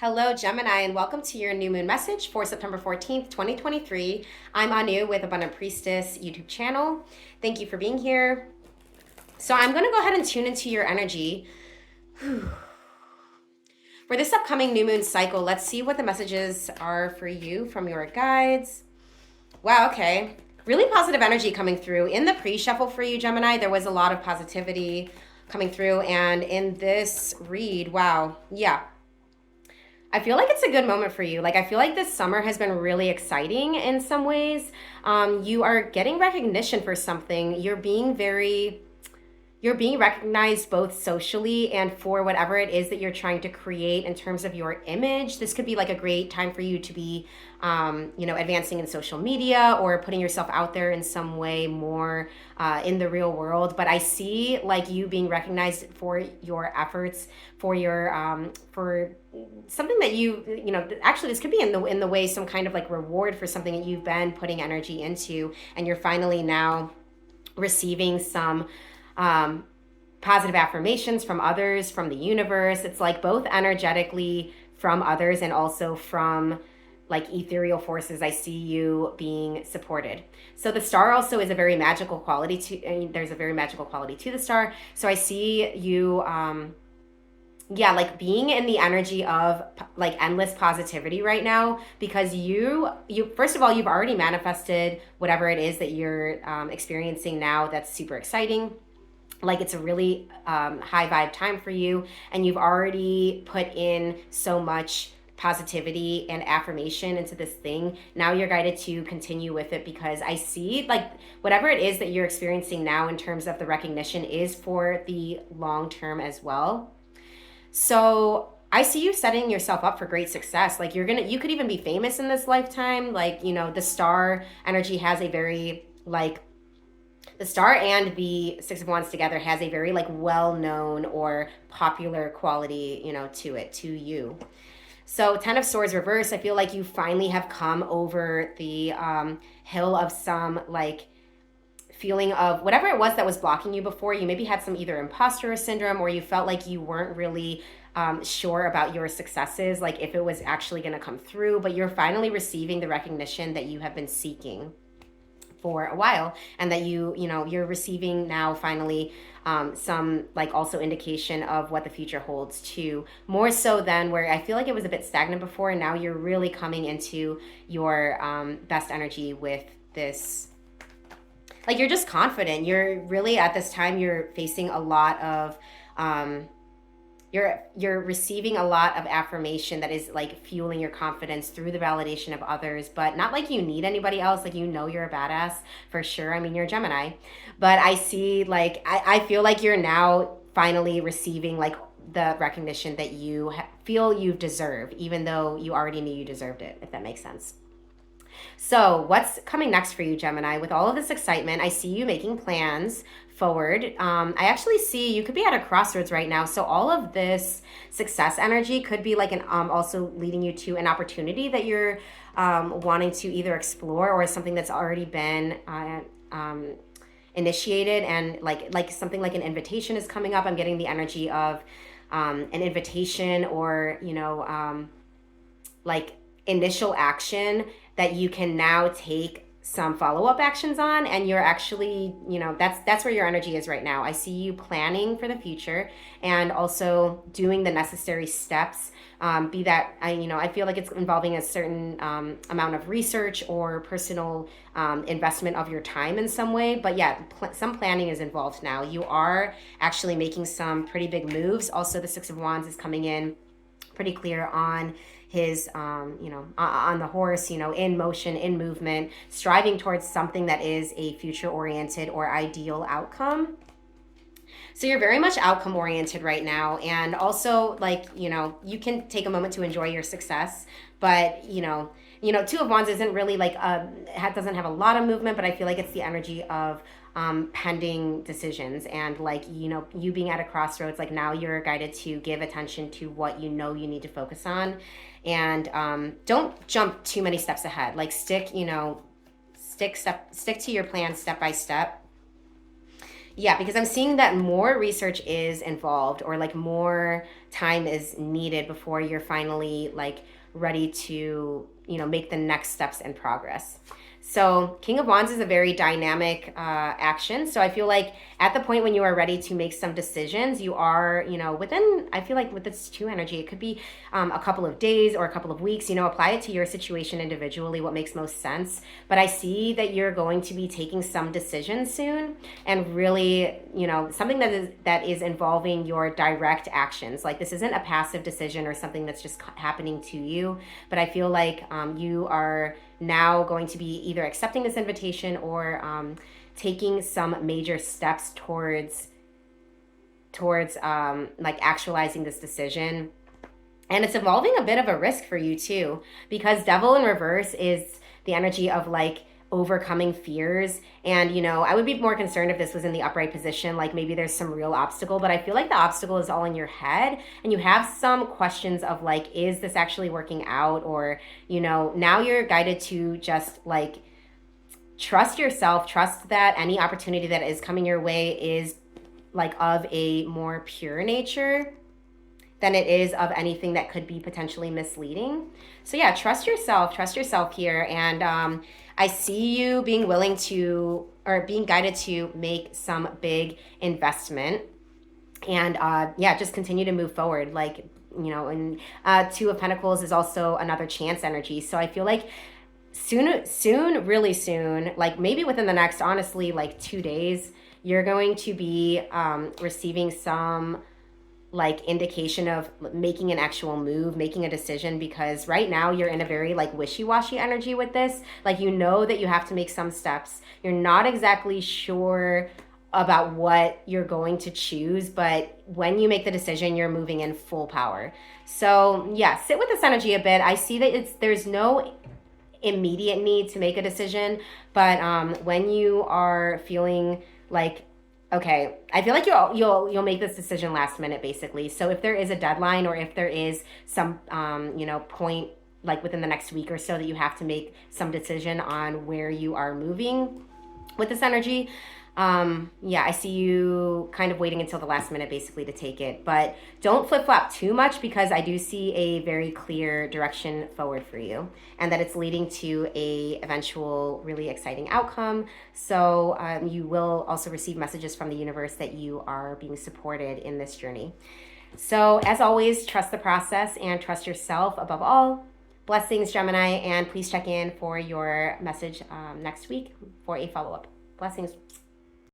Hello, Gemini, and welcome to your new moon message for September 14th, 2023. I'm Anu with Abundant Priestess YouTube channel. Thank you for being here. So I'm going to go ahead and tune into your energy. For this upcoming new moon cycle, let's see what the messages are for you from your guides. Wow, okay. Really positive energy coming through. In the pre-shuffle for you, Gemini, there was a lot of positivity coming through. And in this read, wow, yeah. I feel like it's a good moment for you. Like, I feel like this summer has been really exciting in some ways. You are getting recognition for something. You're being recognized both socially and for whatever it is that you're trying to create in terms of your image. This could be like a great time for you to be, advancing in social media or putting yourself out there in some way more in the real world. But I see like you being recognized for your efforts, for your for something that actually this could be in the way some kind of like reward for something that you've been putting energy into, and you're finally now receiving some positive affirmations from others, from the universe. It's like both energetically from others and also from like ethereal forces. I see you being supported. So the star also is a very magical quality there's a very magical quality to the star. So I see you like being in the energy of like endless positivity right now, because you first of all, you've already manifested whatever it is that you're experiencing now. That's super exciting. Like, it's a really high vibe time for you, and you've already put in so much positivity and affirmation into this thing. Now you're guided to continue with it, because I see like whatever it is that you're experiencing now in terms of the recognition is for the long term as well. So I see you setting yourself up for great success. Like, you could even be famous in this lifetime. Like, the star energy has a very like, the star and the Six of Wands together has a very like well-known or popular quality, to you. So 10 of Swords reverse, I feel like you finally have come over the hill of some like feeling of whatever it was that was blocking you before. You maybe had some either imposter syndrome, or you felt like you weren't really sure about your successes, like if it was actually going to come through, but you're finally receiving the recognition that you have been seeking for a while, and that you're receiving now finally some like also indication of what the future holds too, more so than where I feel like it was a bit stagnant before, and now you're really coming into your best energy with this. Like, you're just confident. You're really at this time, you're facing a lot of you're receiving a lot of affirmation that is like fueling your confidence through the validation of others, but not like you need anybody else. Like, you're a badass for sure. I mean, you're a Gemini, but I see like I feel like you're now finally receiving like the recognition that you feel you deserve, even though you already knew you deserved it, if that makes sense. So what's coming next for you, Gemini? With all of this excitement, I see you making plans forward. I actually see you could be at a crossroads right now. So all of this success energy could be like also leading you to an opportunity that you're wanting to either explore, or something that's already been initiated, and like something like an invitation is coming up. I'm getting the energy of an invitation, or like initial action that you can now take some follow-up actions on, and you're actually, that's where your energy is right now. I see you planning for the future and also doing the necessary steps. Be that I feel like it's involving a certain amount of research or personal investment of your time in some way, but yeah, some planning is involved now. You are actually making some pretty big moves. Also, the Six of Wands is coming in pretty clear on his on the horse, in motion, in movement, striving towards something that is a future oriented or ideal outcome. So you're very much outcome oriented right now, and also like you can take a moment to enjoy your success, but Two of Wands isn't really like doesn't have a lot of movement, but I feel like it's the energy of pending decisions, and like you being at a crossroads. Like, now you're guided to give attention to what you need to focus on, and don't jump too many steps ahead. Like, stick to your plan step by step. Yeah, because I'm seeing that more research is involved, or like more time is needed before you're finally like ready to, make the next steps in progress. So, King of Wands is a very dynamic action. So, I feel like at the point when you are ready to make some decisions, you are, within, I feel like with this two energy, it could be a couple of days or a couple of weeks, apply it to your situation individually, what makes most sense. But I see that you're going to be taking some decisions soon, and really, something that is involving your direct actions. Like, this isn't a passive decision or something that's just happening to you, but I feel like you are now going to be either accepting this invitation or taking some major steps towards like actualizing this decision. And it's involving a bit of a risk for you too, because Devil in reverse is the energy of like overcoming fears. And, I would be more concerned if this was in the upright position, like maybe there's some real obstacle, but I feel like the obstacle is all in your head, and you have some questions of like, is this actually working out? Or, now you're guided to just like trust yourself, trust that any opportunity that is coming your way is like of a more pure nature than it is of anything that could be potentially misleading. So yeah, trust yourself here. And I see you being willing to, or being guided to make some big investment. And yeah, just continue to move forward. Like, and Two of Pentacles is also another chance energy. So I feel like soon, really soon, like maybe within the next, honestly, like 2 days, you're going to be receiving some like indication of making an actual move, making a decision, because right now you're in a very like wishy-washy energy with this. Like, that you have to make some steps. You're not exactly sure about what you're going to choose, but when you make the decision, you're moving in full power. So yeah, sit with this energy a bit. I see that there's no immediate need to make a decision, but when you are feeling like, okay, I feel like you'll make this decision last minute, basically. So if there is a deadline, or if there is some point like within the next week or so that you have to make some decision on where you are moving with this energy, yeah, I see you kind of waiting until the last minute basically to take it. But don't flip-flop too much, because I do see a very clear direction forward for you, and that it's leading to a eventual really exciting outcome. So you will also receive messages from the universe that you are being supported in this journey. So as always, trust the process and trust yourself above all. Blessings, Gemini, and please check in for your message next week for a follow-up. Blessings.